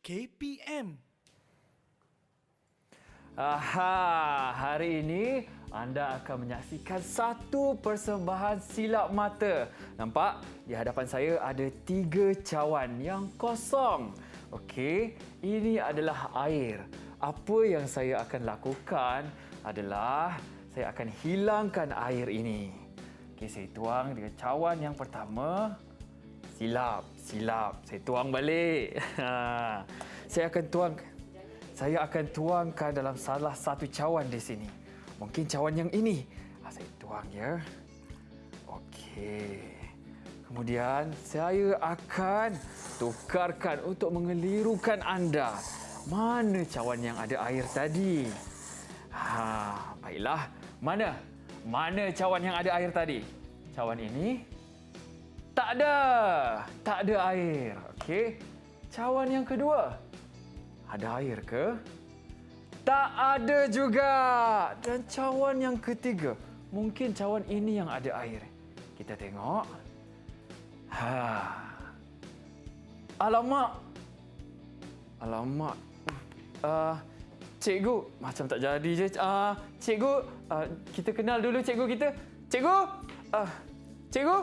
KPM. Hari ini anda akan menyaksikan satu persembahan silap mata. Nampak? Di hadapan saya ada 3 cawan yang kosong. Okey, ini adalah air. Apa yang saya akan lakukan adalah saya akan hilangkan air ini. Okey, saya tuang dengan cawan yang pertama. Silap. Saya tuang balik. Saya akan tuangkan dalam salah satu cawan di sini. Mungkin cawan yang ini. Saya tuang ya. Okey. Kemudian saya akan tukarkan untuk mengelirukan anda. Mana cawan yang ada air tadi? Baiklah. Mana cawan yang ada air tadi? Cawan ini? Tak ada air. Okey. Cawan yang kedua. Ada air ke? Tak ada juga. Dan cawan yang ketiga. Mungkin cawan ini yang ada air. Kita tengok. Alamak. Cikgu, macam tak jadi je. Cikgu, kita kenal dulu cikgu kita. Cikgu.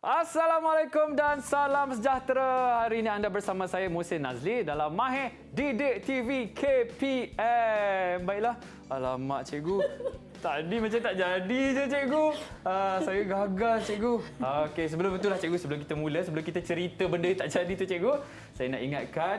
Assalamualaikum dan salam sejahtera. Hari ini anda bersama saya Muhsin Nazli dalam Mahir Didik TV KPM. Baiklah. Alamak cikgu. Tadi macam tak jadi je cikgu. Saya gagal cikgu. Okey, sebelum kita cerita benda yang tak jadi tu cikgu, saya nak ingatkan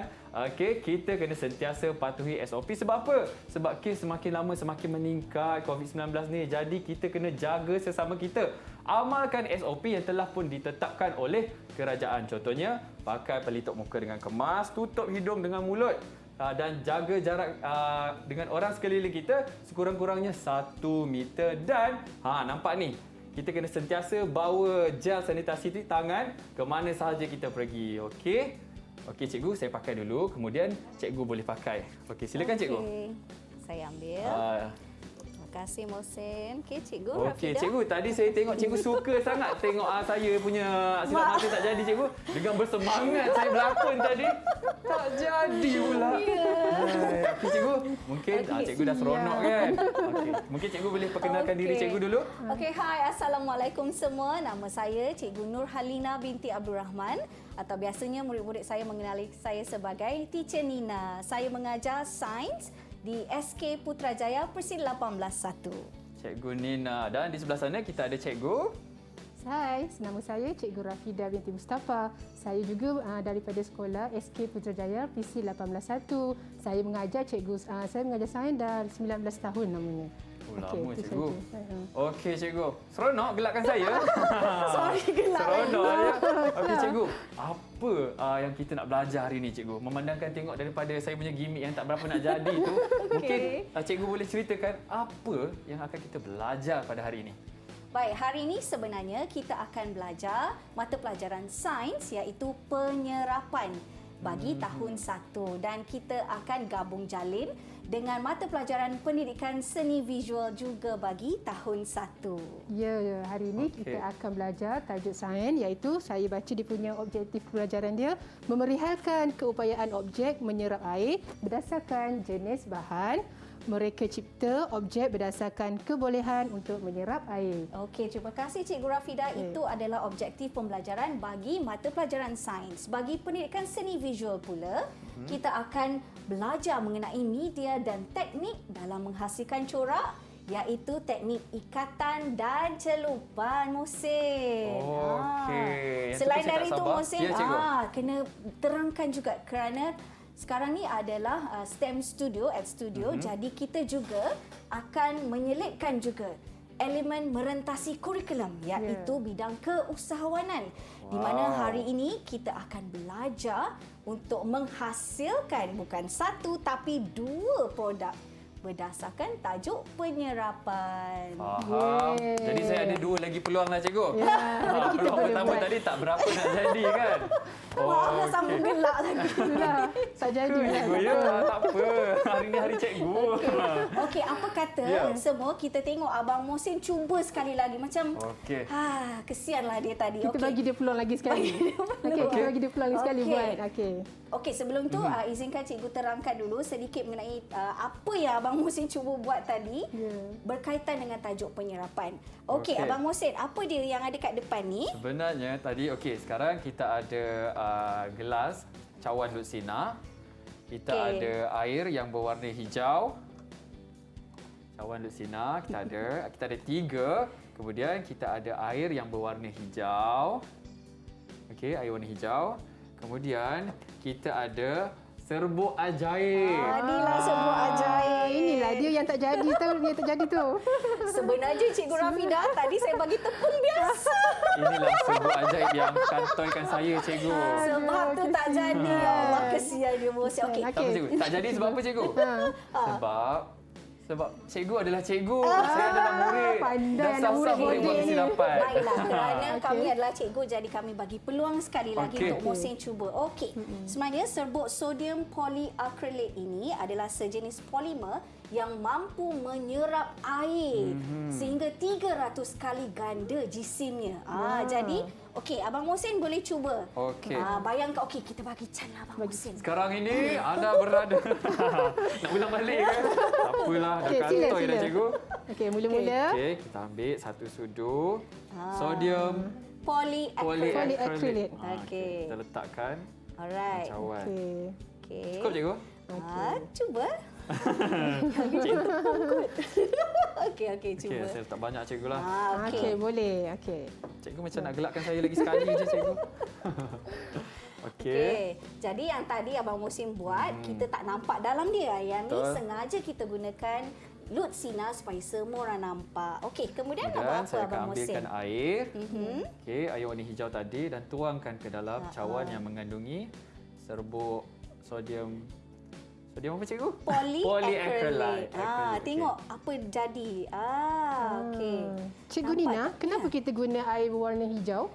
kita kena sentiasa patuhi SOP. Sebab apa? Sebab kes semakin lama semakin meningkat COVID-19 ni. Jadi kita kena jaga sesama kita. Amalkan SOP yang telah pun ditetapkan oleh kerajaan. Contohnya, pakai pelitup muka dengan kemas, tutup hidung dengan mulut dan jaga jarak dengan orang sekeliling kita sekurang-kurangnya 1 meter. Dan nampak ni, kita kena sentiasa bawa gel sanitasi di tangan ke mana sahaja kita pergi. Okey cikgu, saya pakai dulu, kemudian cikgu boleh pakai. Okey, silakan cikgu. Saya ambil. Terima kasih Mohsin. Okey cikgu. Okey cikgu, tadi saya tengok cikgu suka sangat tengok saya punya silap mata tak jadi cikgu. Dengan bersemangat saya berlakon tadi. Tak jadi pula. Okey cikgu, mungkin cikgu dah seronok kan. Okey, mungkin cikgu boleh perkenalkan diri cikgu dulu. Okey, hai, assalamualaikum semua. Nama saya Cikgu Nur Halina binti Abdul Rahman atau biasanya murid-murid saya mengenali saya sebagai Teacher Nina. Saya mengajar sains di SK Putrajaya Persil 181. Cikgu Nina, dan di sebelah sana kita ada cikgu. Hai, nama saya Cikgu Rafidah binti Mustafa. Saya juga daripada sekolah SK Putrajaya PC 181. Saya mengajar sains dah 19 tahun namanya. Lama cikgu. Okey cikgu. Seronok gelakkan saya. Sorry gelak. Seronok ya. Okey cikgu. Apa yang kita nak belajar hari ni cikgu? Memandangkan tengok daripada saya punya gimmick yang tak berapa nak jadi tu, mungkin cikgu boleh ceritakan apa yang akan kita belajar pada hari ini? Baik, hari ini sebenarnya kita akan belajar mata pelajaran sains iaitu penyerapan bagi tahun 1 dan kita akan gabung jalin dengan mata pelajaran pendidikan seni visual juga bagi tahun 1. Ya, hari ini kita akan belajar tajuk sains iaitu saya baca dia punya objektif pelajaran dia memerihalkan keupayaan objek menyerap air berdasarkan jenis bahan. Mereka cipta objek berdasarkan kebolehan untuk menyerap air. Okey, terima kasih Cikgu Rafidah. Itu adalah objektif pembelajaran bagi mata pelajaran sains. Bagi pendidikan seni visual pula, kita akan belajar mengenai media dan teknik dalam menghasilkan corak, iaitu teknik ikatan dan celupan Mohsin. Okey. Selain dari itu Mohsin, kena terangkan juga kerana sekarang ni adalah STEM Studio at Studio. Jadi kita juga akan menyelipkan juga elemen merentasi kurikulum, iaitu bidang keusahawanan. Di mana hari ini kita akan belajar untuk menghasilkan bukan satu tapi 2 produk berdasarkan tajuk penyerapan. Faham. Jadi saya ada 2 lagi peluang lah cikgu. Ya, jadi kita Peluang boleh pertama buat. tadi tak berapa nak jadi kan. Maaflah sambung gelak lagi. Itulah. Tak jadi. Cikgu ya, tak apa. Hari ni hari cikgu. Okey, apa kata semua kita tengok Abang Mohsin cuba sekali lagi macam Okey. kesianlah dia tadi. Kita bagi dia peluang lagi sekali. Okey, kita bagi dia peluang lagi sekali Okey. buat. Okey. Okey, sebelum tu izinkan cikgu terangkan dulu sedikit mengenai apa yang Abang Mohsin cuba buat tadi berkaitan dengan tajuk penyerapan. Okey, Okey. Abang Mohsin, apa dia yang ada kat depan ni? Sebenarnya tadi sekarang kita ada gelas cawan lutsina. Kita ada air yang berwarna hijau. Cawan lutsina kita ada 3. Kemudian kita ada air yang berwarna hijau. Okey, air warna hijau. Kemudian kita ada serbuk ajaib. Inilah sebuah ajaib. Inilah dia yang tak jadi tu, dia tak jadi tu. Sebenarnya Cikgu Rafida tadi saya bagi tepung biasa. Inilah serbuk ajaib yang kantoi saya cikgu. Sebab tu tak jadi. Ya Allah, kesian dia Mohsin. Okey. Tak apa cikgu. Tak jadi sebab apa cikgu? Sebab cikgu adalah cikgu. Saya adalah murid. Pandai Dan anak sah-sah murid murid buat ni. kesilapan. Baiklah, kerana kami adalah cikgu, jadi kami bagi peluang sekali lagi Okey. untuk Mohsin cuba. Okey, sebenarnya serbuk sodium polyacrylate ini adalah sejenis polimer yang mampu menyerap air sehingga 300 kali ganda jisimnya. Jadi, okey, Abang Mohsin boleh cuba. Okey. Bayangkan, okey, kita bagi can lah Abang Mohsin. Sekarang ini anda berada. Nak ulang balik ke? Tak apalah, dah Okey, kantoi sila. dah cikgu. Okey, mula-mula. Okey, kita ambil satu sudu sodium Polyacrylate. Polyacrylate. Okey. Kita letakkan Alright. cawan. Okey. Okey. Cukup cikgu? Cuba. Okey, Okey, cuba. saya letak banyak cikgu lah. Okey. Okey, boleh. Okey. Cikgu macam nak gelakkan saya lagi sekali je cikgu. Okey. Okey. Jadi yang tadi Abang Mohsin buat, kita tak nampak dalam dia. Yang ni Betul. sengaja kita gunakan lutsina supaya semua orang nampak. Okey, kemudian nak buat Kemudian apa saya akan Abang Mohsin? ambilkan air. Okey, air warna hijau tadi dan tuangkan ke dalam cawan yang mengandungi serbuk sodium apa cikgu? Polyacrylate. Acrylate. Tengok apa jadi. Okey. Cikgu Nampak Nina, tak? kenapa kita guna air berwarna hijau?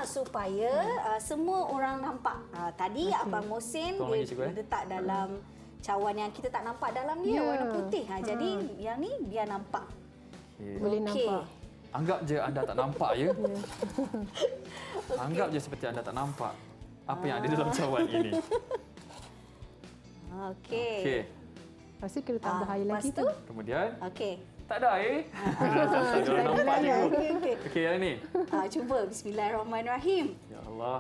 Supaya semua orang nampak. Tadi Abang Mohsin Tuang dia lagi, cikgu, letak dalam cawan yang kita tak nampak dalam dia, Ya. warna putih. Jadi yang ni biar nampak. Okey. Boleh Okey. nampak. Anggap je anda tak nampak ya. Anggap je seperti anda tak nampak apa yang ada dalam cawan ini. Okey. Okey. Lepas tu kita tambah air Lepas lagi tu? tu. Kemudian Okey. tak ada air. Saya orang nampak cikgu. Okey. Okey, yang ni. Cuba. Bismillahirrahmanirrahim. Ya Allah.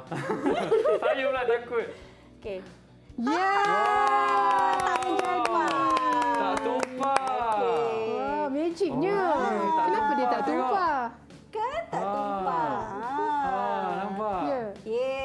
Saya pula takut. Okey. Ya! Tak tumpah. Tak tumpah. Wah, magicnya. tak Kenapa dia tak tengok. tumpah? Kan tak tumpah. Nampak? Ya.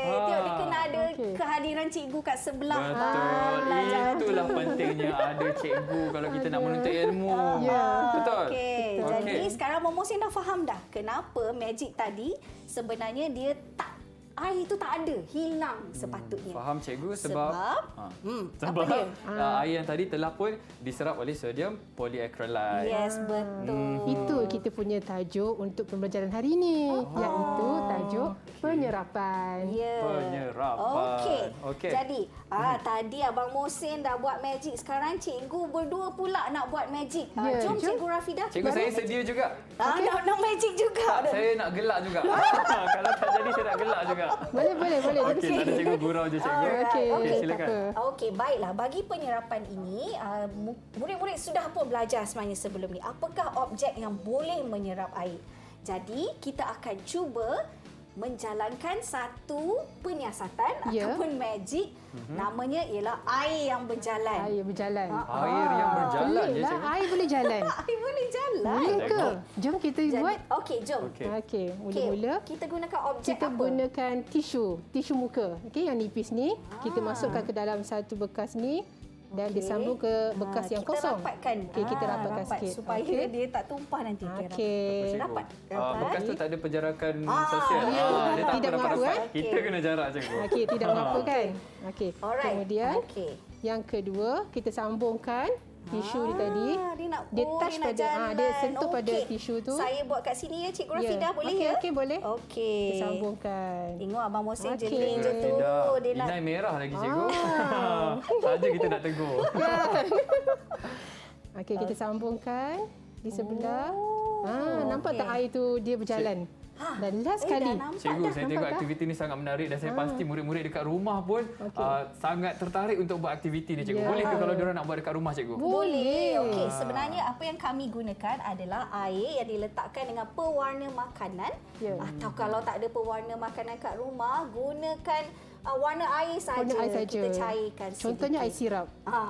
Tengok dia kena ada Okey. kehadiran cikgu kat sebelah. Betul. belajar. Itulah pentingnya ada cikgu kalau kita nak menuntut ilmu. Ya. Betul? Okey. Okey. Jadi sekarang Abang Mohsin dah faham dah kenapa magic tadi sebenarnya dia tak, air itu tak ada, hilang sepatutnya. Faham cikgu sebab Sebab? sebab apa dia? air yang tadi telah pun diserap oleh sodium polyacrylate. Yes, betul. Itu kita punya tajuk untuk pembelajaran hari ini, iaitu tajuk penyerapan. Ya. Penyerapan. Okey. Okey. Jadi, tadi Abang Mohsin dah buat magic. Sekarang cikgu berdua pula nak buat magic. Ya, Jom jom. Cikgu Rafida. Cikgu saya sedia juga. Nak magic juga. Tak, saya nak gelak juga. Kalau tak jadi saya nak gelak juga. Boleh. Okey, tak ada cikgu gurau je cikgu. Okey, Okey, tak silakan. apa. Okey, baiklah. Bagi penyerapan ini, murid-murid sudah pun belajar sebenarnya sebelum ni. Apakah objek yang boleh menyerap air? Jadi, kita akan cuba menjalankan satu penyiasatan Ya. ataupun magic. Namanya ialah air yang berjalan. Air berjalan. Air yang berjalan je, Boleh lah, cikgu. air boleh jalan. Air boleh jalan. Boleh ke? Tengok. Jom kita buat. Okey, jom. Okey. Okey, Okey, mula-mula. kita gunakan objek Kita apa? gunakan tisu muka. Okey, yang nipis ni. Kita masukkan ke dalam satu bekas ni dan Okey. disambung ke bekas yang kosong. Kita rapatkan. Okey, kita rapatkan rapat sikit. supaya Okey. dia tak tumpah nanti. Okey. Rapat. Bekas tu tak ada penjarakan Ah, sosial. ya. Dia tak Tidak apa mengapa, rapat. eh? Kita kena jarak, cikgu. Okey, tidak mengapa kan? Okey. Alright. Kemudian Okey. yang kedua, kita sambungkan tisu ni tadi. Dia nak Dia touch nak pada jalan. dia sentuh pada Okey. tisu tu. Saya buat kat sini ya Cikgu Rafidah, boleh Okey, ya? okey, boleh. Okey. Kita sambungkan. Tengok Abang Mohsin Okey. jeling je tu. Tidak. Dia nak Inai merah lagi, cikgu. Ah. Saja kita nak tegur. Okey, kita sambungkan di sebelah. Oh, Nampak okey. tak air tu dia berjalan? Dan last sekali. dah nampak Cikgu, dah. saya tengok aktiviti ni sangat menarik dan saya pasti murid-murid dekat rumah pun sangat tertarik untuk buat aktiviti ni, cikgu. Ya. Boleh ke kalau diorang nak buat dekat rumah, cikgu? Boleh. Okey, sebenarnya apa yang kami gunakan adalah air yang diletakkan dengan pewarna makanan. Ya. Atau kalau tak ada pewarna makanan kat rumah, gunakan warna air saja. Warna air saja. Kita cairkan sedikit. Contohnya air sirap.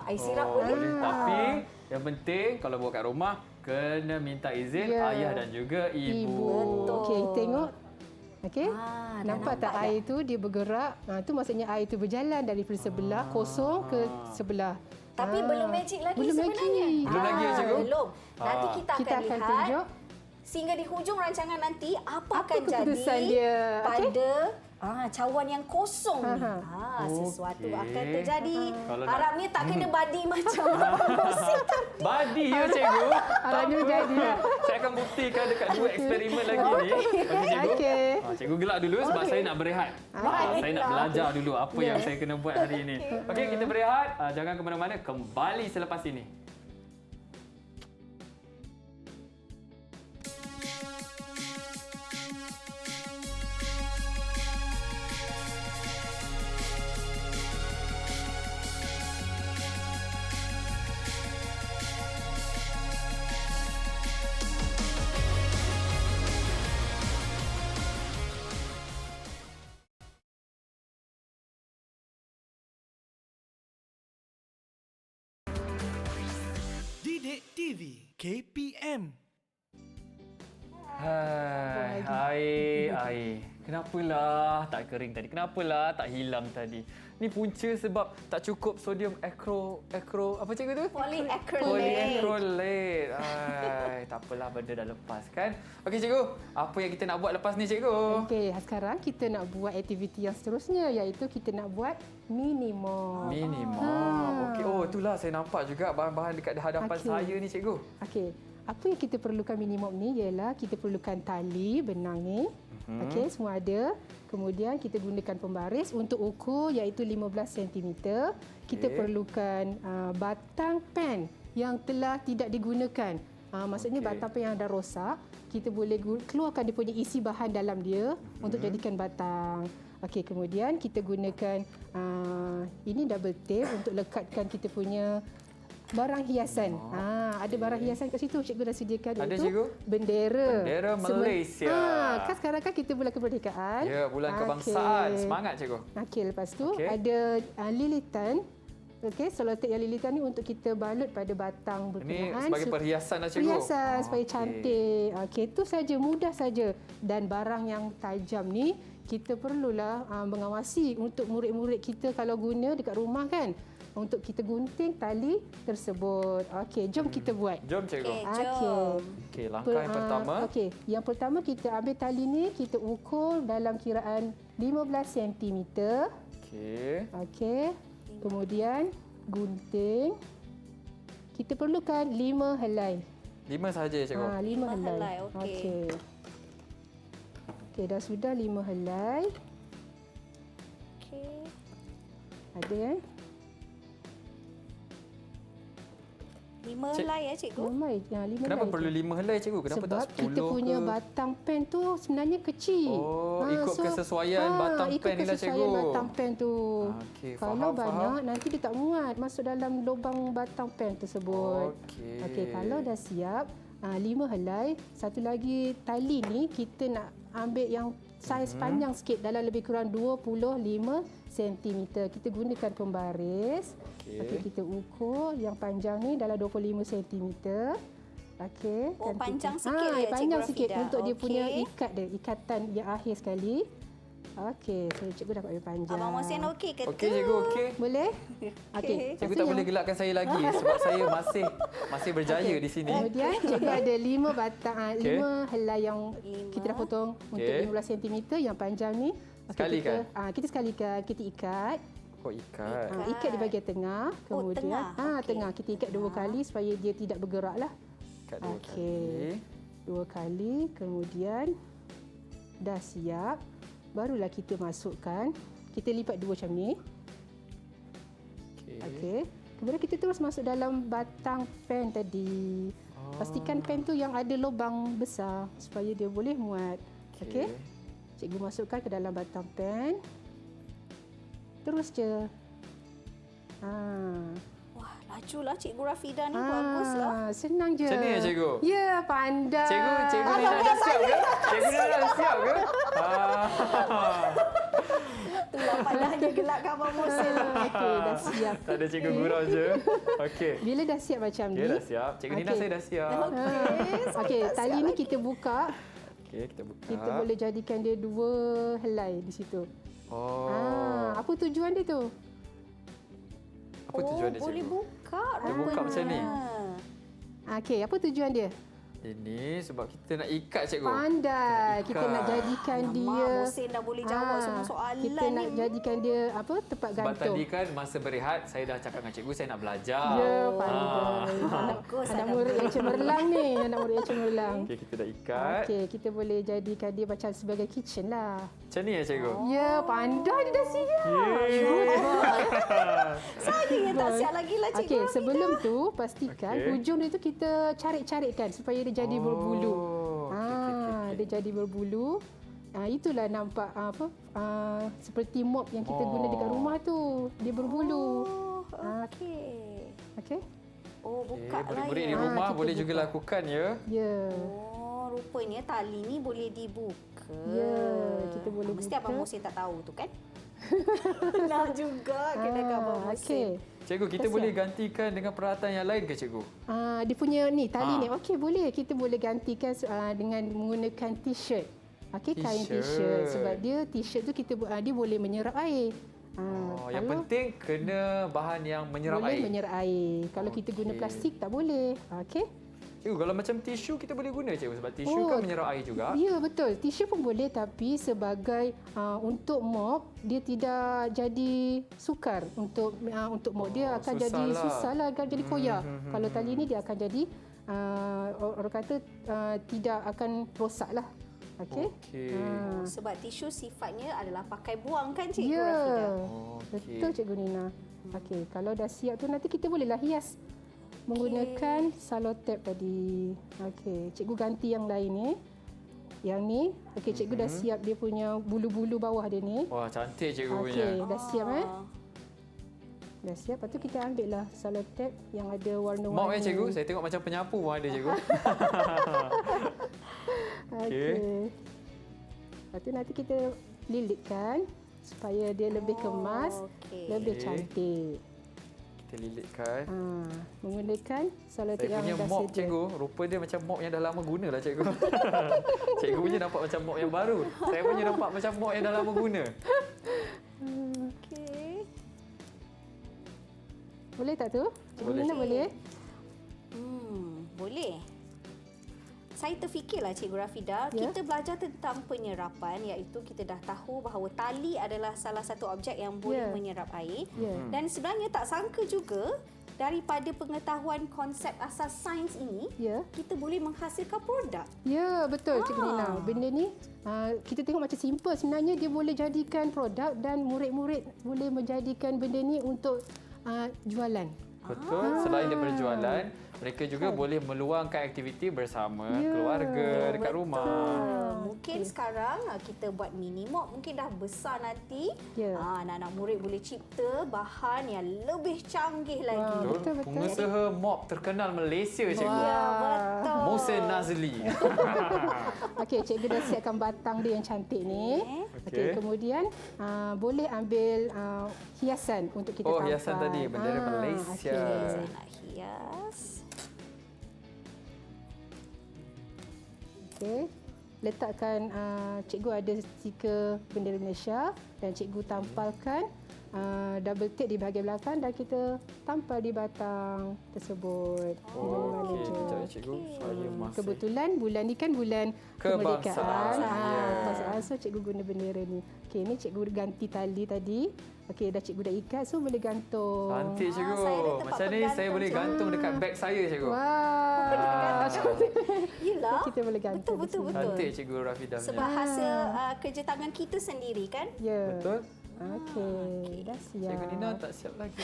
Air sirap Oh, boleh. Tapi yang penting kalau buat kat rumah kena minta izin Ya. ayah dan juga ibu. Betul. Okey, tengok. Okey. Dah Nampak tak dah? air tu dia bergerak? Itu maksudnya air tu berjalan daripada sebelah kosong ke sebelah. Tapi belum magic lagi belum sebenarnya. lagi. Belum lagi ya, cikgu? Belum. Nanti kita akan, Kita akan lihat tunjuk sehingga di hujung rancangan nanti apa apa akan keputusan jadi dia. pada cawan yang kosong ni. Aha. Sesuatu Okey. akan terjadi. Kalau nak- Harapnya tak kena badi macam Abang Mohsin tadi. Badi ya, cikgu. Harapnya jadi. Saya akan buktikan dekat dua eksperimen lagi ni. Okey, cikgu. Okey. Cikgu gelak dulu sebab saya nak berehat. Saya nak belajar dulu apa yang Ya. saya kena buat hari ini. Okey, kita berehat. Jangan ke mana-mana. Kembali selepas ini. Didik TV KPM. Hai, air. Kenapalah tak kering tadi? Kenapalah tak hilang tadi? Ni punca sebab tak cukup sodium apa cikgu tu? Polyacrylate. Polyacrylate. Ai, tak apalah, benda dah lepas kan? Okey cikgu, apa yang kita nak buat lepas ni cikgu? Okey, sekarang kita nak buat aktiviti yang seterusnya iaitu kita nak buat minimum. Minimum. Okey, oh itulah saya nampak juga bahan-bahan dekat hadapan Okey. saya ni cikgu. Okey. Apa yang kita perlukan minimum ni ialah kita perlukan tali benang ni. Okey, semua ada. Kemudian kita gunakan pembaris untuk ukur iaitu 15 cm. Kita perlukan batang pen yang telah tidak digunakan. Maksudnya batang pen yang dah rosak, kita boleh keluarkan dia punya isi bahan dalam dia untuk jadikan batang. Okey, kemudian kita gunakan ini double tape untuk lekatkan kita punya barang hiasan. Ada barang hiasan kat situ cikgu dah sediakan Ada, iaitu cikgu? bendera. Bendera Malaysia. Kan sekarang kan kita bulan kemerdekaan. Ya, bulan kebangsaan. Okey. Semangat cikgu. Okey, lepas tu Okey. ada lilitan. Okey, selotip yang lilitan ni untuk kita balut pada batang Ini berkenaan. sebagai perhiasan lah cikgu. Perhiasan supaya Okey. cantik. Okey, itu saja, mudah saja. Dan barang yang tajam ni kita perlulah mengawasi untuk murid-murid kita kalau guna dekat rumah kan. Untuk kita gunting tali tersebut. Okey, jom kita buat. Jom cikgu. Okey, jom. Okey, langkah yang pertama. Okey, yang pertama kita ambil tali ni, kita ukur dalam kiraan 15 cm. Okey. Okey. Kemudian gunting. Kita perlukan 5 helai. 5 saja cikgu. 5 5 helai. helai, okey. Okey. Okey, dah sudah 5 helai. Okey. Ada 5 helai ya cikgu? Ramai. 5 Kenapa helai. perlu 5 helai cikgu? Kenapa Sebab tak 10 kita punya ke? batang pen tu sebenarnya kecil. Oh, ikut kesesuaian batang ikut pen ni lah, kesesuaian cikgu. batang pen tu. Okey, Kalau faham, banyak faham. nanti dia tak muat masuk dalam lubang batang pen tersebut. Okey. Okey, kalau dah siap 5 helai, satu lagi tali ni kita nak ambil yang saiz panjang sikit dalam lebih kurang 25 cm. Kita gunakan pembaris. Okey, kita ukur yang panjang ni dalam 25 cm. Okey. Oh, dan panjang kita, sikit ya, panjang Cikgu sikit Rafidah. untuk dia punya Okey. ikatan yang akhir sekali. Okey, so cikgu dapat lebih panjang. Abang Mohsin okey ke tu? Okey cikgu, okey. Boleh? Okey. Cikgu lepas tak tu boleh gelakkan saya lagi sebab saya masih berjaya di sini. Kemudian cikgu ada 5 batang, Okey. 5 helai yang Lima. kita dah potong untuk Okey. 15 cm yang panjang ni. Okey, Sekalikan? kita sekalikan, kita ikat. Kok ikat? Ikat di bahagian tengah. Oh, Kemudian tengah. Okey. tengah kita ikat 2 kali supaya dia tidak bergeraklah. Ikat 2 Okey. kali. 2 kali, kemudian dah siap. Barulah kita masukkan. Kita lipat 2 macam ni. Okey. Okey. Kemudian kita terus masuk dalam batang pen tadi. Pastikan pen tu yang ada lubang besar supaya dia boleh muat. Okey. Cikgu masukkan ke dalam batang pen. Terus je. Wah, lajulah Cikgu Rafidah ni, baguslah. Senang je. Macam ni ya, cikgu? Ya, pandai. Cikgu Nina dah siap ke? Cikgu Nina dah siap ke? Itulah pandainya gelakkan Abang Mohsin. Okey, dah siap. Tak ada cikgu gurau je. Okey. Bila dah siap macam Okey, ni. dah siap. Cikgu Nina Okey. saya dah siap. Okey, tali ni kita buka. Okey, kita buka. Kita boleh jadikan dia 2 helai di situ. Oh. Apa tujuan dia tu? Apa tujuan dia, boleh cikgu? buka Boleh buka macam ni? Okey, apa tujuan dia? Ini sebab kita nak ikat, cikgu. Pandai. Kita nak jadikan dia. Mohsin dah boleh jawab semua soalan Kita nak ni. jadikan dia tempat Sebab gantung. tadi kan masa berehat, saya dah cakap dengan cikgu saya nak belajar. Ya, pandai. Bagus, Anak anak murid yang cemerlang ni, anak murid yang cemerlang. Okey, kita dah ikat. Okey, kita boleh jadikan dia macam sebagai kitchen lah. Macam ni ya, cikgu? Ya, pandai dia dah siap. Saya yang tak siap lagi lah Cikgu Okey, Rafidah. sebelum tu pastikan Okey. hujung dia tu kita carik-carikkan supaya dia jadi berbulu. okey. Dia jadi berbulu. Itulah nampak seperti mop yang kita guna dekat rumah tu. Dia berbulu. Oh, okey. Okey? Oh, Okey, buka lah murid-murid di ya. rumah kita boleh juga buka. lakukan ya. Ya. Oh, rupanya tali ni boleh dibuka. Ya, kita boleh Mesti buka. Abang Mohsin tak tahu tu kan? Nak juga kena ke Abang Okey. Mohsin. Cikgu, kita boleh gantikan dengan peralatan yang lain ke, cikgu? Dia punya ni tali ni. Okey, boleh. Kita boleh gantikan dengan menggunakan t-shirt. Okey, kain T-shirt. t-shirt sebab dia t-shirt tu dia boleh menyerap air. Yang penting kena bahan yang menyerap boleh air. menyerap air. Kalau kita guna Okey. plastik tak boleh. Okey. Cikgu, kalau macam tisu kita boleh guna, cikgu, sebab tisu Oh, kan menyerap air juga. Ya, betul. Tisu pun boleh tapi sebagai untuk mop dia tidak jadi sukar untuk mop. Dia akan jadi susahlah. susahlah, akan jadi koyak. Kalau tali ni dia akan jadi orang kata tidak akan rosaklah. Okey. Okey. Sebab tisu sifatnya adalah pakai buang kan Cikgu Ya. Rafidah? Okey. Betul Cikgu Nina. Okey, kalau dah siap tu nanti kita bolehlah hias menggunakan salotap tadi. Okey, cikgu ganti yang lain ni. Yang ni, okey cikgu dah siap dia punya bulu-bulu bawah dia ni. Wah, cantik cikgu punya. Okey, dah siap Dah siap. Lepas tu kita ambil lah salotap yang ada warna-warna. Mop cikgu, saya tengok macam penyapu pun ada, cikgu. Okey. Lepas tu nanti kita lilitkan supaya dia lebih kemas, okey. lebih Okey. cantik. Kita lilitkan. Menggunakan salotap Saya yang punya dah mop, sedia. cikgu, rupa dia macam mop yang dah lama guna lah, cikgu. Cikgu punya nampak macam mop yang baru. Saya punya nampak macam mop yang dah lama guna. Okey. Boleh tak tu? Cikgu Boleh. Nina boleh? Boleh. Saya terfikirlah Cikgu Rafidah, Ya. kita belajar tentang penyerapan iaitu kita dah tahu bahawa tali adalah salah satu objek yang boleh Ya. menyerap air. Ya. Dan sebenarnya tak sangka juga daripada pengetahuan konsep asas sains ini, Ya. kita boleh menghasilkan produk. Ya, betul Cikgu Nina. Benda ni kita tengok macam simple, sebenarnya dia boleh jadikan produk dan murid-murid boleh menjadikan benda ni untuk jualan. Betul. Selain daripada jualan, mereka juga boleh meluangkan aktiviti bersama keluarga dekat rumah. Mungkin sekarang kita buat mini mop, mungkin dah besar nanti. Ya. Anak-anak murid boleh cipta bahan yang lebih canggih lagi. Betul. Pengusaha mop terkenal Malaysia, cikgu. Ya, betul. Mohsen Nazli. Okey, cikgu dah siapkan batang dia yang cantik ni. Okey. Kemudian boleh ambil hiasan untuk kita tampal. Hiasan tadi, bendera Malaysia. Okey, saya nak hias. Okey. Letakkan cikgu ada stiker bendera Malaysia dan cikgu tampalkan double tape di bahagian belakang dan kita tampal di batang tersebut. Di mana-mana Okey, je. sekejap ya, cikgu. Saya masih. Kebetulan bulan ni kan bulan kemerdekaan. Kebangsaan. Ya. Kebangsaan. So cikgu guna bendera ni. Okey, ni cikgu ganti tali tadi. Okey, dah cikgu dah ikat so boleh gantung. Cantik, cikgu. saya ada tempat Macam ni saya penggantung, boleh cikgu. gantung dekat beg saya, cikgu. Wah. Yelah. Kita boleh gantung. Betul. Cantik, cikgu Rafidah punya. Sebab hasil kerja tangan kita sendiri kan? Ya. Betul. Okey, dah siap. Cikgu Nina tak siap lagi.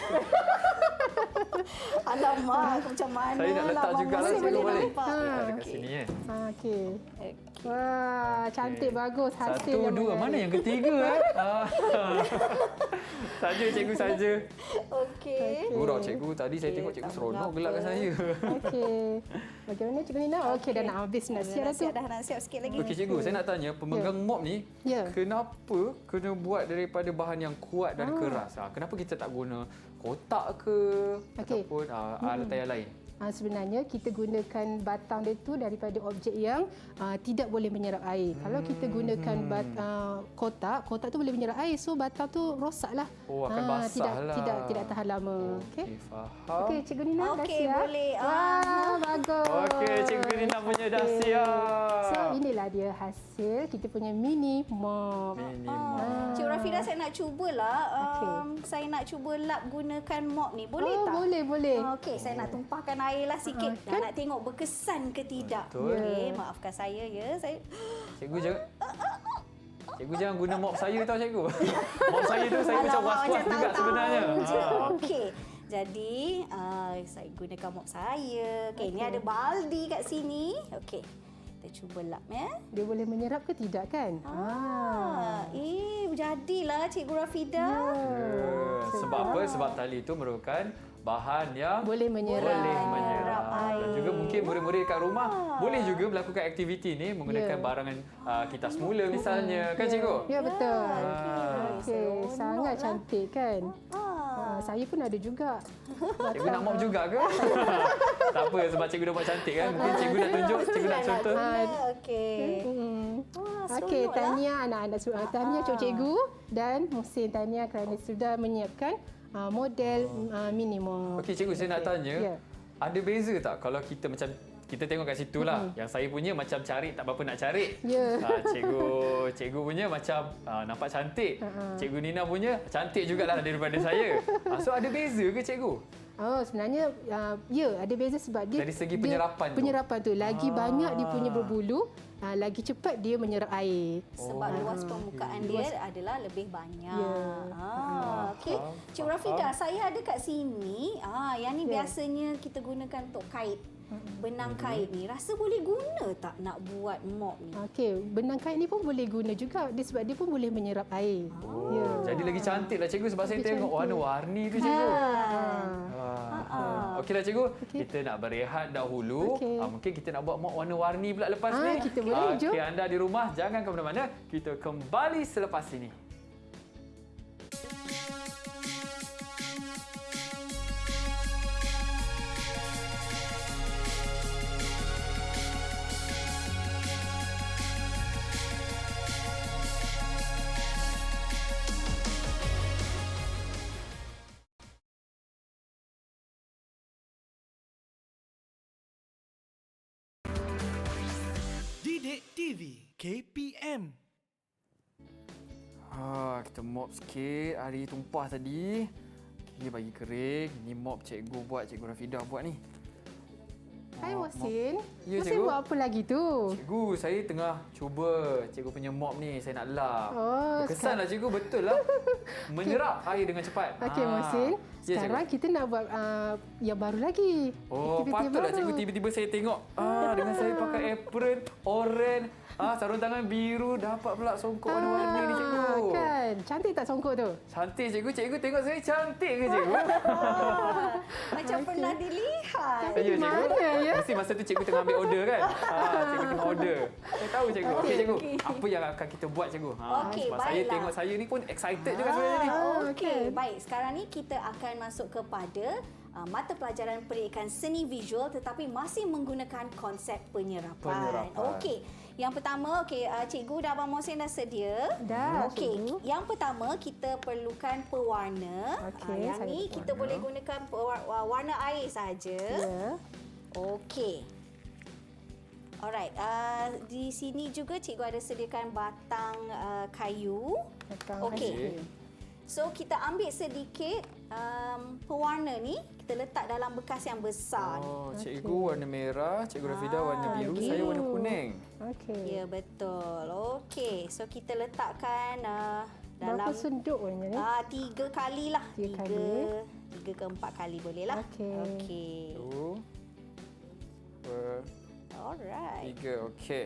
Alamak, macam mana Saya nak letak jugalah, Masih cikgu boleh boleh. nampak. Letak dekat sini ya. Okey. Wah, cantik bagus hasil Satu, yang dua. menarik. Mana yang ketiga? Saja, cikgu, saja. Okey. Gurau, cikgu. Tadi saya tengok cikgu tak seronok mengapa. gelakkan saya. Okey. Bagaimana cikgu Nina? Okey, dah nak habis nak siap dah tu. Nak siap sikit lagi. Okey, cikgu. Saya nak tanya, pemegang mop ni, Ya. kenapa kena buat daripada bahan yang kuat dan keras? Kenapa kita tak guna kotak ke? Okey. Ataupun alat yang lain? Sebenarnya kita gunakan batang dia tu daripada objek yang tidak boleh menyerap air. Kalau kita gunakan kotak tu boleh menyerap air. So batang tu rosaklah. Oh, akan basah lah. Tidak tahan lama. Okey. Okey, faham. Okey, cikgu Nina dah Okey, siap. boleh. Wah, bagus. Okey, cikgu Nina punya dah Okey. siap. So inilah dia hasil kita punya mini mop. Cik Rafidah, saya nak cubalah. Okey. Saya nak cuba lap gunakan mop ni. Boleh tak? Boleh. Okey, saya nak tumpahkan air lah sikit. Dan nak tengok berkesan ke tidak. Betul. Okey, maafkan saya ya. Saya Cikgu jangan guna mop saya tau, cikgu. Mop saya tu saya macam Alamak, was-was juga tahu-tahu sebenarnya. je. Okey. Jadi, saya gunakan mop saya. Okey, ni ada baldi kat sini. Okey. Kita cuba lap ya. Dia boleh menyerap ke tidak kan? Jadilah Cikgu Rafidah. Sebab apa? Sebab tali itu merupakan bahan yang Boleh menyerap. air. Dan juga mungkin murid-murid kat rumah boleh juga melakukan aktiviti ni menggunakan Ya. barangan kitas mula misalnya. Kan, cikgu? Ya, betul. Okey, seronok sangat lah. cantik kan? Saya pun ada juga. Cikgu nak mop juga ke? Tak apa, sebab cikgu dah buat cantik kan. Mungkin cikgu nak tunjuk, cikgu nak contoh. Okey. Okey, seronok lah. tahniah anak-anak tahniah cikgu dan Mohsen tahniah kerana sudah menyiapkan model minimum. Okey, cikgu, saya nak tanya. Ya. Ada beza tak kalau kita macam kita tengok kat situ lah. Yang saya punya macam cari tak berapa nak cari. Ya. Cikgu punya macam nampak cantik. Cikgu Nina punya cantik jugalah daripada saya. So ada beza ke, cikgu? Oh, sebenarnya ya ada beza sebab dia Dari segi penyerapan tu. Penyerapan tu lagi banyak dia punya berbulu, lagi cepat dia menyerap air. Sebab luas permukaan dia adalah lebih banyak. Ya. Okey. Cik Rafidah, saya ada kat sini. Yang ni biasanya kita gunakan untuk kait. Benang kait ni. Rasa boleh guna tak nak buat mop ni? Okey, benang kait ni pun boleh guna juga dia sebab dia pun boleh menyerap air. Ya. Jadi lagi cantik lah, cikgu, sebab saya tengok warna-warni tu, cikgu. Okeylah, cikgu. Kita nak berehat dahulu. Okey. Mungkin kita nak buat mop warna-warni pula lepas ni. Kita boleh, jom. Okey, anda di rumah jangan ke mana-mana. Kita kembali selepas ini. Didik TV KPM. Kita mop sikit air tumpah tadi. Okey, bagi kering. Ni mop cikgu buat, cikgu Rafidah buat ni. Hai Mohsin. Ya, Mohsin cikgu. buat apa lagi tu? Cikgu, saya tengah cuba cikgu punya mop ni. Saya nak lap. Oh, Berkesan lah cikgu, betul lah. Menyerap air dengan cepat. Okey Mohsin. Ya, Sekarang cikgu. kita nak buat yang baru lagi. Oh, Aktiviti patutlah baru. cikgu tiba-tiba saya tengok. Dengan saya pakai apron oranye. Sarung tangan biru. Dapat pula songkok warna-warni ni cikgu. Kan? Cantik tak songkok tu? Cantik cikgu. Cikgu tengok saya cantik ke cikgu? Macam pernah dilihat. Ya, cikgu. Mana, ya? Mesti masa tu cikgu tengah ambil order kan? Cikgu tengah order. Saya tahu cikgu. Okey cikgu. Apa yang akan kita buat cikgu? Okey, sebab saya baiklah. tengok saya ni pun excited juga sebenarnya ni. Okey, baik. Sekarang ni kita akan masuk kepada mata pelajaran pendidikan seni visual tetapi masih menggunakan konsep penyerapan. Penyerapan. Okey. Yang pertama, cikgu dan Abang Mohsin dah sedia. Dah, Okey, cikgu. yang pertama kita perlukan pewarna. Okey, yang saya ni kita boleh gunakan warna air saja. Ya. Okey. Alright, di sini juga cikgu ada sediakan batang kayu. Batang Okey. kayu. So kita ambil sedikit pewarna ni, kita letak dalam bekas yang besar. Oh, cikgu warna merah, cikgu Rafida warna biru, okey. saya warna kuning. Okey. Ya, betul. Okey, so kita letakkan dalam Berapa senduk warna ni? 3 kali lah. Tiga kali. 3 ke 4 kali boleh lah. Okey. Okey. 2, Alright. 3, okey.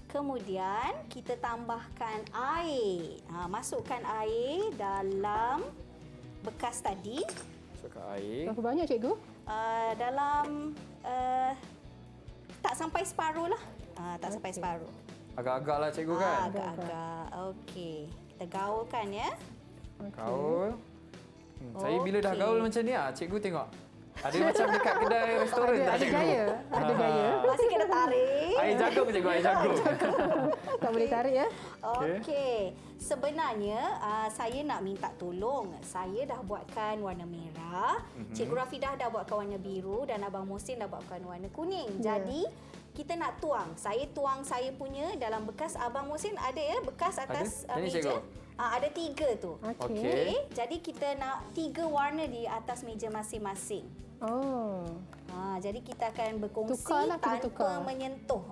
Kemudian kita tambahkan air. Masukkan air dalam bekas tadi. Masukkan air. Berapa banyak cikgu? Dalam tak sampai separuh lah. Tak sampai separuh. Agak-agak lah cikgu kan? Agak-agak. Okey. Kita gaulkan ya. Gaul. Saya bila dah Okey. gaul macam ni, cikgu tengok. Ada macam dekat kedai restoran tak Ada cikgu? gaya. Ada gaya. Masih kena tarik. Air jagung cikgu, air jagung. Tak boleh tarik ya? Okey. Sebenarnya saya nak minta tolong. Saya dah buatkan warna merah, Cikgu Rafidah dah buatkan warna biru dan Abang Mohsin dah buatkan warna kuning. Ya. Jadi kita nak tuang. Saya tuang saya punya dalam bekas. Abang Mohsin ada ya bekas atas Ada? Ini, meja? cikgu? Ada 3 tu. Okey. Okey. Jadi kita nak 3 warna di atas meja masing-masing. Oh. Jadi kita akan berkongsi Tukarlah, kita tanpa tukar. menyentuh.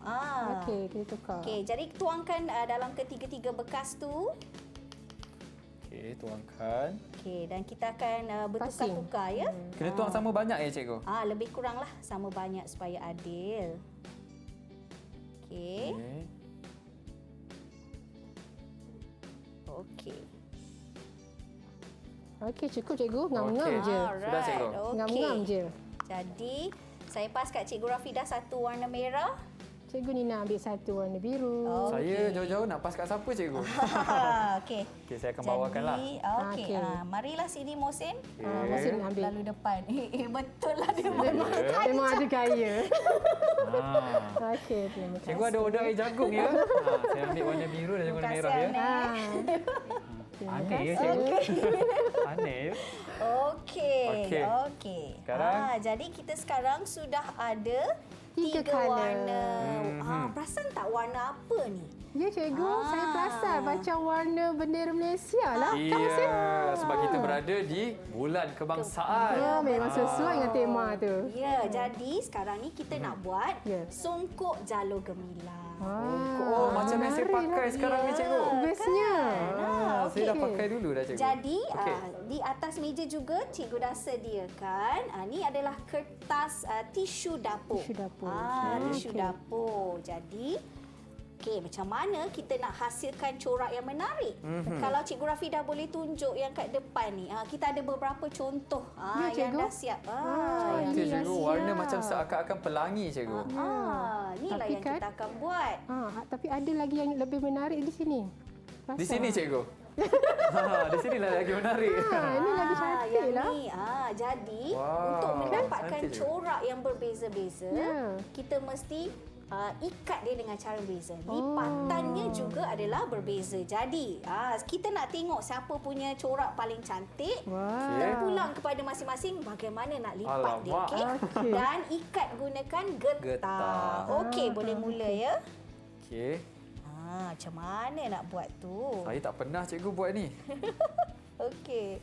Okey, kita tukar. Okey, jadi tuangkan dalam ketiga-tiga bekas tu. Okey, tuangkan. Okey, dan kita akan bertukar-tukar ya. Kena tuang sama banyak ya cikgu? Lebih kuranglah sama banyak supaya adil. Okey. Okey. Okey, cukup cikgu. Ngam-ngam Okey. je. Sudah, cikgu. Ngam-ngam je. Jadi, saya pas kat Cikgu Rafidah satu warna merah. Cikgu ni nak ambil satu warna biru. Saya jauh-jauh nak pas kat siapa cikgu? Okey. Okey, saya akan bawakanlah. Okey. Okey. Marilah sini Mohsin. Mohsin ambil. Lalu depan. betul lah dia Memang, memang ada gaya. Okey, terima kasih. Cikgu ada order air jagung ya? Saya ambil warna biru dan warna merah ya. Terima Aneh ya kasih. cikgu. Aneh ya. Okey. Okey. Okey. Sekarang? Jadi kita sekarang sudah ada Tiga 3 colour. warna. Perasan tak warna apa ni? Ya cikgu, saya perasan macam warna bendera Malaysia lah. Iya, sebab kita berada di bulan kebangsaan. Ya, memang sesuai dengan tema tu. Ya, jadi sekarang ni kita nak buat Ya. songkok jalur gemilang. Oh, macam yang saya pakai sekarang ni cikgu. Bestnya. Saya dah pakai dulu dah cikgu. Jadi Okey. di atas meja juga cikgu dah sediakan. Ni adalah kertas tisu dapur. Tisu dapur. Tisu dapur. Jadi macam mana kita nak hasilkan corak yang menarik? Kalau Cikgu Rafidah boleh tunjuk yang kat depan ni. Kita ada beberapa contoh Ya, yang cikgu. dah siap. Cantik Ini dah cikgu, siap. warna macam seakan-akan pelangi cikgu. Inilah Tapi yang kan- kita akan buat. Tapi ada lagi yang lebih menarik di sini. Di sini cikgu. Di sinilah lagi menarik. Ini lagi cantik yang lah. ni. Jadi Wow, untuk mendapatkan cantik je. corak yang berbeza-beza, Ya. kita mesti ikat dia dengan cara berbeza. Lipatannya juga adalah berbeza. Jadi, kita nak tengok siapa punya corak paling cantik. Wah. Kita pulang kepada masing-masing bagaimana nak lipat dia. Alamak. Okay? Okey. Dan ikat gunakan getah. Getah. Okey, boleh mula ya. Okey. Macam mana nak buat tu? Saya tak pernah cikgu buat ni. Okey.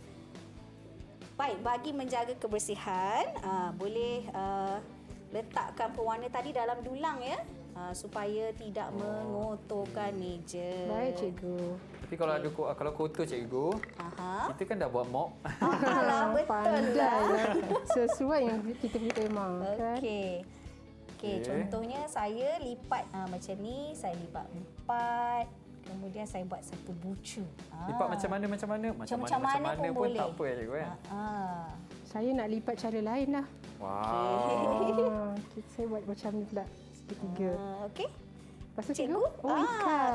Baik, bagi menjaga kebersihan, boleh letakkan pewarna tadi dalam dulang ya. Supaya tidak mengotorkan meja. Baik, cikgu. Tapi kalau ada kalau kotor cikgu, Aha. kita kan dah buat mop. Alah, betul Pandai lah. lah. Sesuai yang kita punya tema. Kan? Okey. Okey, contohnya saya lipat macam ni, saya lipat 4. Kemudian saya buat satu bucu. Lipat macam mana? Macam mana pun pun boleh. tak apa ya cikgu kan? Saya nak lipat cara lain lah. Wow. Saya buat macam ni pula. Segitiga. Okey. Lepas tu Cikgu? cikgu? Oh,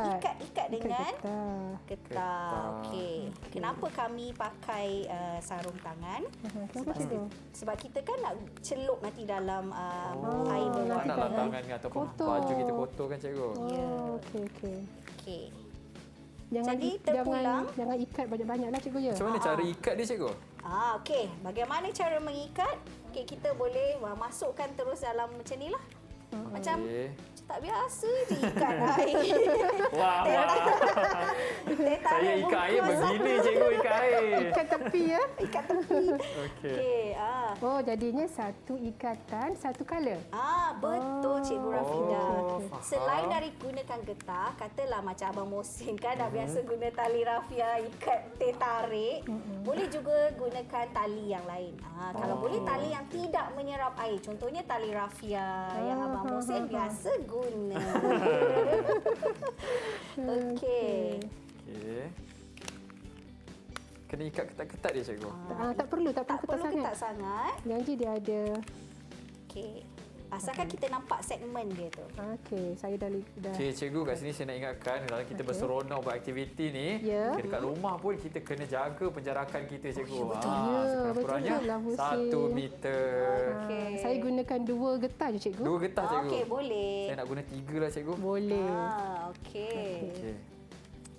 ikat. Ikat dengan getah. getah. Okey. Kenapa kami pakai sarung tangan? Kenapa cikgu? Sebab kita kan nak celup nanti dalam air Tak berwarna. naklah tangan ni ataupun Kotor. baju kita kotor kan cikgu? Ya. Okey. Okey. Jangan, Jadi, terpulang. jangan ikat banyak-banyak lah cikgu ya. Macam mana cara ikat dia cikgu? Okey. Bagaimana cara mengikat? Okey, kita boleh masukkan terus dalam macam ni lah. Macam Okey. tak biasa je ikat air. Wah. Saya ikat air begini cikgu ikat air. Ikat tepi ya. Ikat tepi. Okey. Okey. Oh, jadinya satu ikatan, satu colour. Betul Cikgu Rafida. faham. Selain dari gunakan getah, katalah macam Abang Mohsin kan dah biasa guna tali rafia ikat teh tarik, boleh juga gunakan tali yang lain. Kalau boleh tali yang tidak menyerap air. Contohnya tali rafia yang Abang Mohsin biasa guna. Okey. Okey. Kena ikat ketat-ketat dia cikgu. Tak perlu Tak ketat perlu sangat. ketat sangat. Janji dia ada. Okey. Asalkan kita nampak segmen dia tu. Okey, saya dah. Okey, cikgu kat sini saya nak ingatkan dalam kita berseronok buat aktiviti ni, Ya. dekat rumah pun kita kena jaga penjarakan kita cikgu. betul. Ya, sekurang-kurangnya betul lah, Husin. 1 meter. Okey. Saya gunakan 2 getah je cikgu. 2 getah cikgu. Okey, boleh. Saya nak guna 3 lah cikgu. Boleh. Okey. Okey.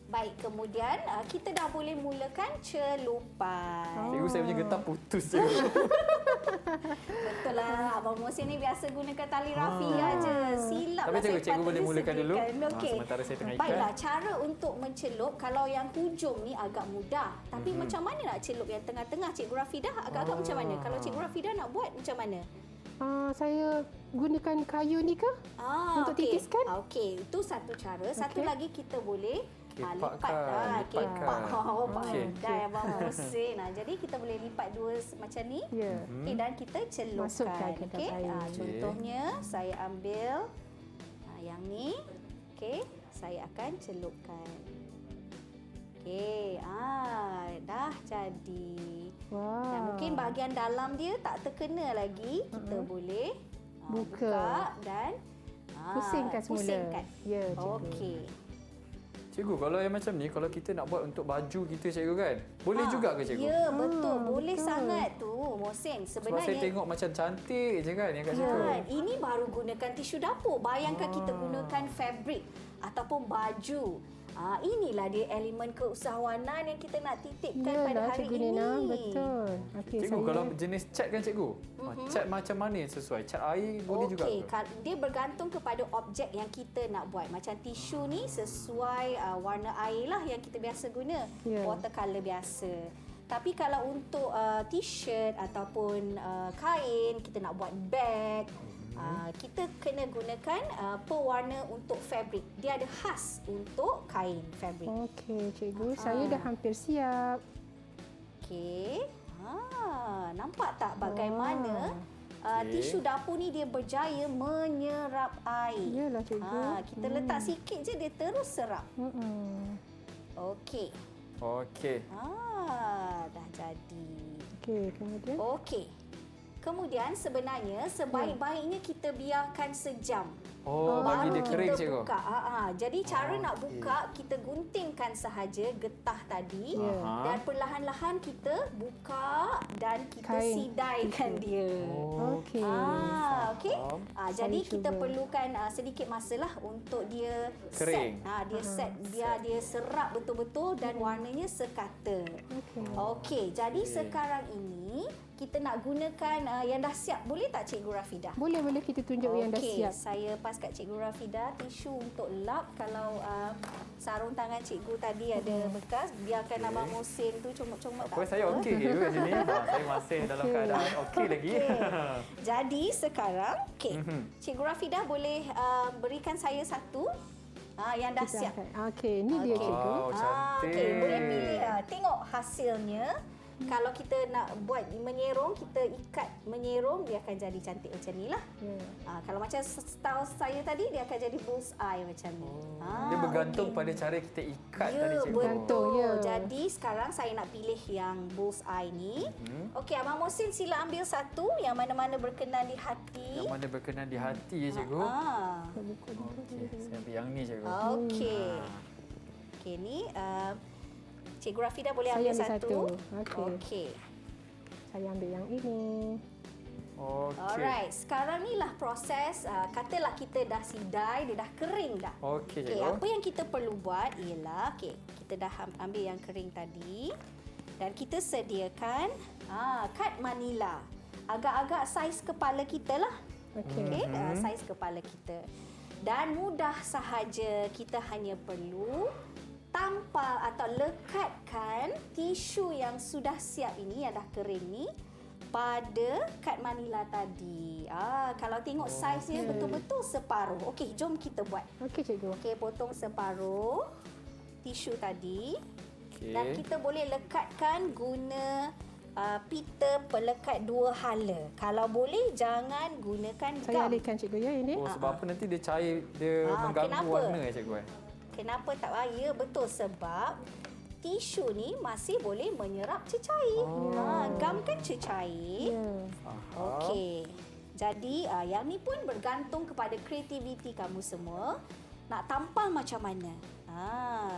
Baik, kemudian kita dah boleh mulakan celupan. Cikgu saya punya getah putus cikgu. Betul lah, Abang Mohsin ni biasa gunakan tali rafia je. Silap Tapi lah cikgu, cikgu boleh mulakan dulu. Okey. Sementara saya tengah ikat. Baiklah, cara untuk mencelup, kalau yang hujung ni agak mudah. Tapi macam mana nak celup yang tengah-tengah? Cikgu Rafidah agak-agak macam mana? Kalau Cikgu Rafidah nak buat macam mana? Saya gunakan kayu ni ke? Untuk okey. titiskan? Okey, itu satu cara. Satu Okey. lagi kita boleh Lipatkan, lipat. lipatkan. Oh, Okey. pandai Abang Mohsin. Jadi kita boleh lipat dua macam ni. Ya. Okey, dan kita celupkan. Masukkan ke dalam Okey. air. Contohnya saya ambil yang ni. Okey, saya akan celupkan. Okey, dah jadi. Wah. Dan mungkin bahagian dalam dia tak terkena lagi. Kita boleh buka dan Pusingkan semula. pusingkan. Ya, cikgu. Okey. Cikgu, kalau yang macam ni, kalau kita nak buat untuk baju kita cikgu kan, boleh juga ke cikgu? Ya, betul. Boleh betul. sangat tu, Mohsin. Sebab Sebenarnya saya tengok macam cantik je kan yang kat situ. kan, ini baru gunakan tisu dapur. Bayangkan kita gunakan fabric ataupun baju. Inilah dia elemen keusahawanan yang kita nak titipkan pada Yalah, hari cikgu ini. Nina. Betul. Okey, Cikgu, kalau jenis cat kan cikgu? Cat macam mana yang sesuai? Cat air boleh juga Okey, ke? dia bergantung kepada objek yang kita nak buat. Macam tisu ni sesuai warna air lah yang kita biasa guna. Ya. Watercolour biasa. Tapi kalau untuk t-shirt ataupun kain, kita nak buat bag, kita kena gunakan pewarna untuk fabric. Dia ada khas untuk kain fabric. Okey, cikgu. Saya dah hampir siap. Okey. Nampak tak bagaimana Okey. tisu dapur ni dia berjaya menyerap air. Yalah, cikgu. Kita letak sikit je dia terus serap. Okey. Okey. Dah jadi. Okey, kemudian. Okey. Kemudian sebenarnya sebaik-baiknya kita biarkan sejam. Oh, bagi dia Baru kering kita cikgu. buka. Jadi cara nak buka, kita guntingkan sahaja getah tadi Ya. dan perlahan-lahan kita buka dan kita Kain. sidaikan dia. Okey. Okey. Jadi Saya kita cuba. perlukan sedikit masalah untuk dia Kering. set. Dia set biar dia serap betul-betul dan warnanya sekata. Okey. Okey, jadi sekarang ini kita nak gunakan yang dah siap. Boleh tak Cikgu Rafidah? Boleh kita tunjuk yang dah Okey, siap. saya lepas kat Cikgu Rafida tisu untuk lap. Kalau sarung tangan cikgu tadi ada bekas, biarkan Abang Muhsin tu comot-comot tak Apa saya okey je kat sini. Saya masih dalam keadaan okey lagi. Jadi sekarang, Cikgu Rafida boleh berikan saya satu yang dah siap. Okey, ni dia cikgu. Wow, cantik. Okey, boleh pilih. Tengok hasilnya. Kalau kita nak buat menyerong, kita ikat menyerong, dia akan jadi cantik macam ni lah. Kalau macam style saya tadi, dia akan jadi bullseye macam ni. Dia bergantung pada cara kita ikat tadi, Ya, cikgu. betul. Ya. Jadi sekarang saya nak pilih yang bullseye ni. Okey, Abang Muhsin sila ambil satu yang mana-mana berkenan di hati. Yang mana berkenan di hati ya, cikgu. Okey, saya ambil yang ni, cikgu. Okey. Okey, ni Cikgu Rafida boleh Saya ambil ambil satu. satu. Okey. Saya ambil yang ini. Okey. Alright, sekarang ni lah proses, katalah kita dah sidai, dia dah kering dah. Okey, Okey, cikgu. apa yang kita perlu buat ialah, kita dah ambil yang kering tadi dan kita sediakan kad manila. Agak-agak saiz kepala kita lah. Okey, saiz kepala kita. Dan mudah sahaja, kita hanya perlu tampal atau lekatkan tisu yang sudah siap ini, yang dah kering ni, pada kad manila tadi. Kalau tengok saiznya betul-betul separuh. Okey, jom kita buat. Okey cikgu. Okey, potong separuh tisu tadi. Okey. Dan kita boleh lekatkan guna pita pelekat dua hala. Kalau boleh, jangan gunakan Saya gam. alihkan cikgu ya ini. Oh, sebab apa nanti dia cair, dia mengganggu kenapa? warna ya, cikgu? Kenapa tak? Ya, betul. Sebab tisu ni masih boleh menyerap cecair. Gam kan cecair. Ya. Okey. Jadi yang ni pun bergantung kepada kreativiti kamu semua. Nak tampal macam mana?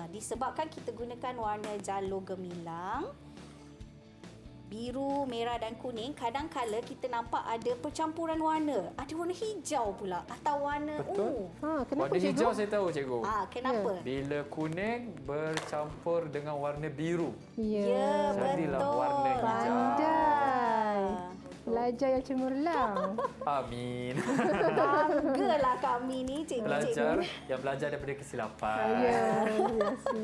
Disebabkan kita gunakan warna jalur gemilang, biru, merah dan kuning, kadang-kala kita nampak ada percampuran warna. Ada warna hijau pula atau warna ungu. Kenapa Warna cikgu? hijau saya tahu, cikgu. Kenapa? Bila kuning bercampur dengan warna biru. Ya, Jadilah betul. warna hijau. Pandai. Belajar yang cemerlang. Amin. Banggalah kami ni, Belajar, cikgu-cikgu. yang belajar daripada kesilapan. Ya, biasa.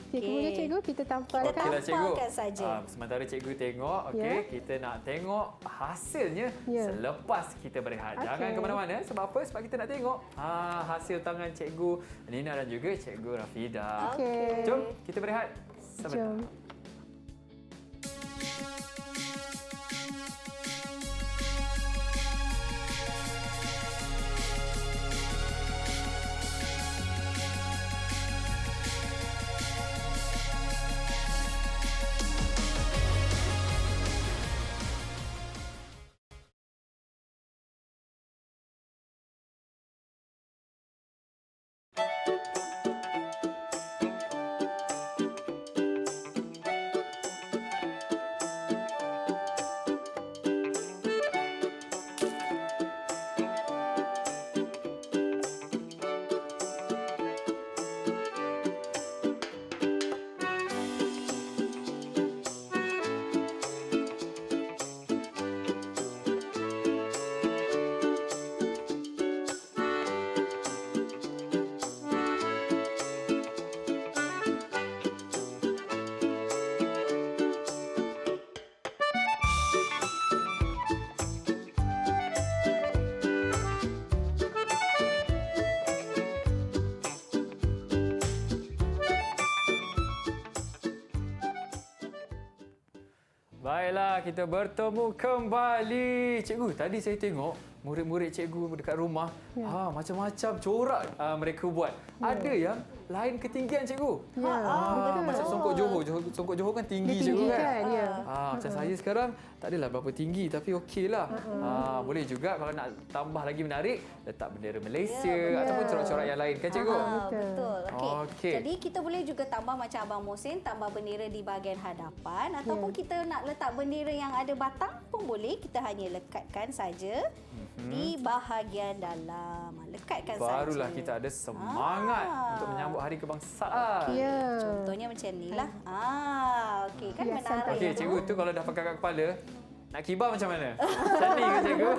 Okey, kemudian cikgu kita tampalkan. Okeylah, cikgu. Tampalkan saja. Sementara cikgu tengok, okey, kita nak tengok hasilnya selepas kita berehat. Jangan ke mana-mana. Sebab apa? Sebab kita nak tengok hasil tangan cikgu Nina dan juga cikgu Rafida. Okey. Jom kita berehat sebentar. Jom. Baiklah, kita bertemu kembali. Cikgu, tadi saya tengok murid-murid cikgu dekat rumah, macam-macam corak mereka buat. Ada yang lain ketinggian cikgu. Macam Songkok Johor. Songkok Johor kan tinggi cikgu kan? Kan, ya. Macam saya sekarang tak adalah berapa tinggi tapi okeylah. Boleh juga kalau nak tambah lagi menarik, letak bendera Malaysia ataupun corak-corak yang lain kan cikgu? Betul. Okey. Jadi kita boleh juga tambah macam Abang Muhsin, tambah bendera di bahagian hadapan ataupun kita nak letak bendera yang ada batang pun boleh. Kita hanya lekatkan saja di bahagian dalam. Lekatkan saja. Barulah kita ada semangat untuk menyambut Hari Kebangsaan. Ya. Contohnya macam inilah. Okey kan Hiasan menarik. Okey, cikgu tu kalau dah pakai kat kepala, nak kibar macam mana? Cantik ke cikgu?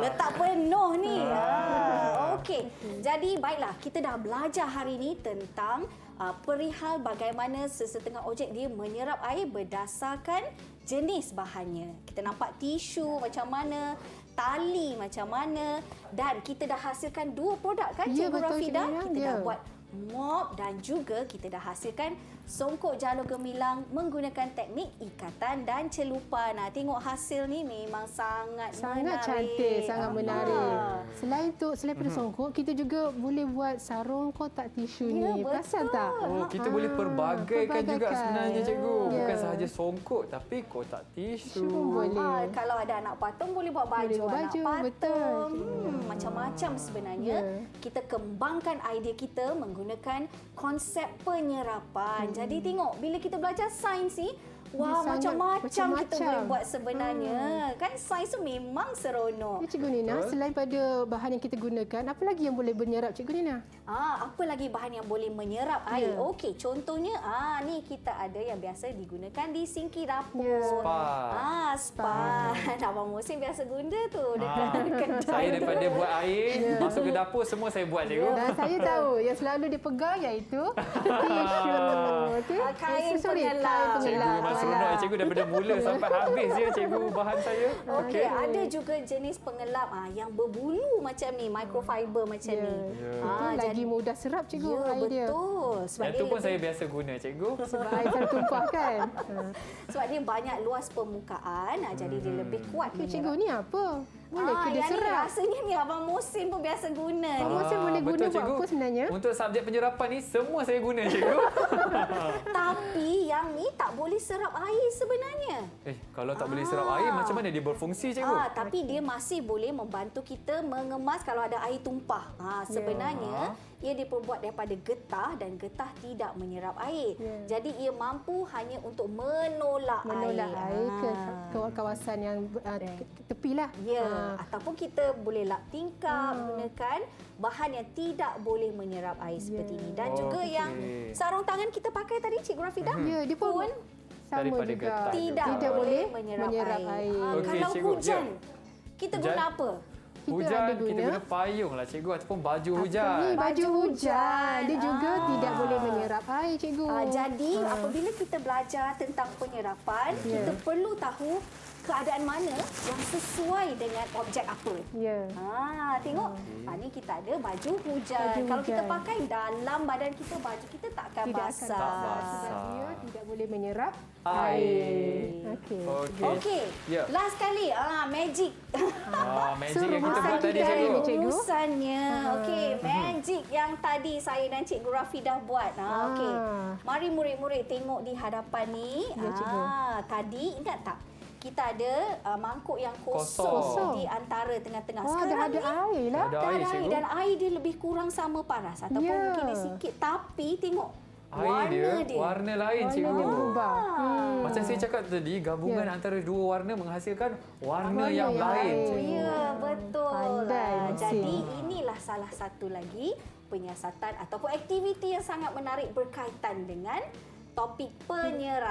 Letak penuh ni. Okey. Jadi baiklah, kita dah belajar hari ini tentang perihal bagaimana sesetengah objek dia menyerap air berdasarkan jenis bahannya. Kita nampak tisu macam mana, tali macam mana, dan kita dah hasilkan 2 produk kan Ya, Cikgu betul, Rafidah? Cikgu Nina. Kita dah Ya. buat mop dan juga kita dah hasilkan songkok jalur gemilang menggunakan teknik ikatan dan celupan. Nah, tengok hasil ni memang sangat Sangat menarik. cantik, sangat menarik. Ah. Selain daripada songkok, kita juga boleh buat sarung kotak tisu Ya, ni. Perasan tak? Oh, kita boleh perbagaikan juga perbagaikan. sebenarnya cikgu. Ya. Bukan sahaja songkok tapi kotak tisu. Tisu pun boleh. Kalau ada anak patung boleh buat baju, Boleh buat anak baju, patung. betul. Macam-macam sebenarnya. Ya. Kita kembangkan idea kita menggunakan konsep penyerapan. Jadi tengok bila kita belajar sains ni, wah, Sangat macam-macam kita macam-macam. boleh buat sebenarnya. Kan sains tu memang seronok. Ya, Cikgu Nina, selain pada bahan yang kita gunakan, apa lagi yang boleh menyerap Cikgu Nina? Apa lagi bahan yang boleh menyerap air? Ya. Okey, contohnya ni kita ada yang biasa digunakan di sinki dapur. Ya. Spa. Spa. Abang Muhsin biasa guna tu dekat kedai. Saya daripada buat air, masuk ke dapur semua saya buat cikgu. Dan saya tahu yang selalu dipegang iaitu tisu. Okey? Kain Sorry, pengelap. kain Cikgu pengelap. memang seronok ya cikgu daripada mula sampai habis ya cikgu bahan saya. Okey, ada juga jenis pengelap yang berbulu macam ni, microfiber macam Ya. ni. Itu lagi mudah serap Cikgu ya, air dia. betul. Sebab Yang dia tu pun lebih- saya biasa guna cikgu. Sebab air selalu tumpah kan. sebab dia banyak luas permukaan, jadi dia lebih kuat. Okey, Cikgu ni apa? Boleh ke dia yang ni serap? rasanya ni Abang Muhsin pun biasa guna ni. Abang Muhsin boleh betul, guna buat cikgu. apa sebenarnya? Untuk subjek penyerapan ni semua saya guna cikgu. Tapi yang ni tak boleh serap air sebenarnya. Kalau tak boleh serap air macam mana dia berfungsi cikgu? Tapi dia masih boleh membantu kita mengemas kalau ada air tumpah. Sebenarnya ia diperbuat daripada getah dan getah tidak menyerap air. Ya. Jadi ia mampu hanya untuk menolak air ke kawasan yang tepi lah. Ya, ataupun kita boleh lap tingkap gunakan bahan yang tidak boleh menyerap air seperti ini. Dan juga Okey. yang sarung tangan kita pakai tadi Cikgu Rafidah Ya, dia pun sama Daripada juga. getah tidak, juga. boleh menyerap air. Okey, Kalau cikgu. hujan, Ya. kita Hujan? guna apa? Kita Hujan ada kita guna payung lah cikgu ataupun baju Ni hujan. baju Baju hujan. Dia hujan. juga tidak boleh menyerap air Cikgu. Jadi apabila kita belajar tentang penyerapan, kita perlu tahu keadaan mana yang sesuai dengan objek apa. Ya. Tengok. Ni kita ada baju hujan. Baju Kalau kita hujan. pakai dalam badan kita, baju kita tak akan Tidak akan basah. basah. Sebab dia tidak boleh menyerap Air. air. Okey. Okey. Ya. Last kali, magic. Magic yang kita Urusan buat tadi kita hari cikgu. ni, cikgu. Urusannya. Okey, magic yang tadi saya dan Cikgu Rafidah buat. Okey. Mari murid-murid tengok di hadapan ni. Ya, cikgu. Tadi ingat tak? Kita ada mangkuk yang Kosong. kosong di antara tengah-tengah. Wah, dah Sekarang ada ni air lah. Ada dah air, ada air cikgu. dan air dia lebih kurang sama paras ataupun Ya. mungkin dia sikit. Tapi tengok Air warna dia. warna lain Warna cikgu. dia berubah. Macam saya cakap tadi, gabungan Ya. antara dua warna menghasilkan warna Warna yang yang lain. lain. cikgu. Ya, betul. Pandai, Makcik. Jadi inilah salah satu lagi penyiasatan ataupun aktiviti yang sangat menarik berkaitan dengan topik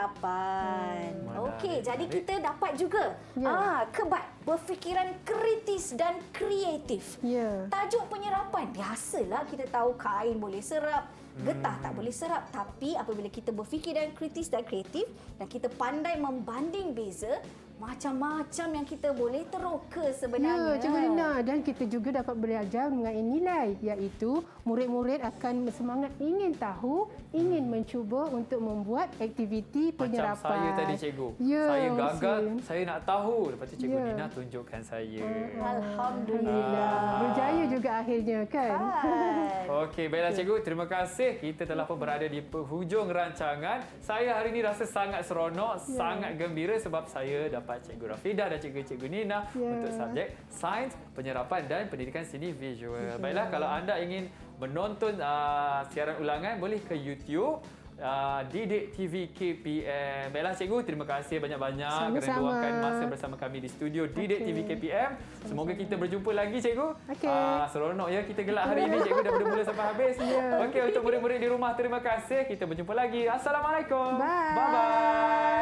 penyerapan. Okey, Menarik, jadi menarik. kita dapat juga kebat berfikiran kritis dan kreatif. Ya. Tajuk penyerapan, biasalah kita tahu kain boleh serap, getah tak boleh serap. Tapi apabila kita berfikir dan kritis dan kreatif dan kita pandai membanding beza, macam-macam yang kita boleh teroka sebenarnya. Ya, Cikgu Lina. Dan kita juga dapat belajar mengenai nilai, iaitu murid-murid akan semangat ingin tahu, ingin mencuba untuk membuat aktiviti penyerapan. Macam saya tadi cikgu. Ya, Saya gagal, Muhsin. saya nak tahu. Lepas tu cikgu Ya. Nina tunjukkan saya. Alhamdulillah. Berjaya juga akhirnya kan? Okey, baiklah cikgu. Terima kasih. Kita telah pun berada di penghujung rancangan. Saya hari ini rasa sangat seronok, sangat gembira sebab saya dapat Cikgu Rafidah dan Cikgu Nina untuk subjek Sains, Penyerapan dan Pendidikan Seni Visual. Baiklah, kalau anda ingin menonton siaran ulangan, boleh ke YouTube. Didik TV KPM. Baiklah cikgu, terima kasih banyak-banyak kerana Sama-sama. luangkan masa bersama kami di studio Didik TV KPM. Semoga kita berjumpa lagi cikgu. Okey. Seronok ya kita gelak hari ini cikgu daripada mula sampai habis. Ya. Okey, untuk murid-murid di rumah terima kasih. Kita berjumpa lagi. Assalamualaikum. Bye. Bye-bye.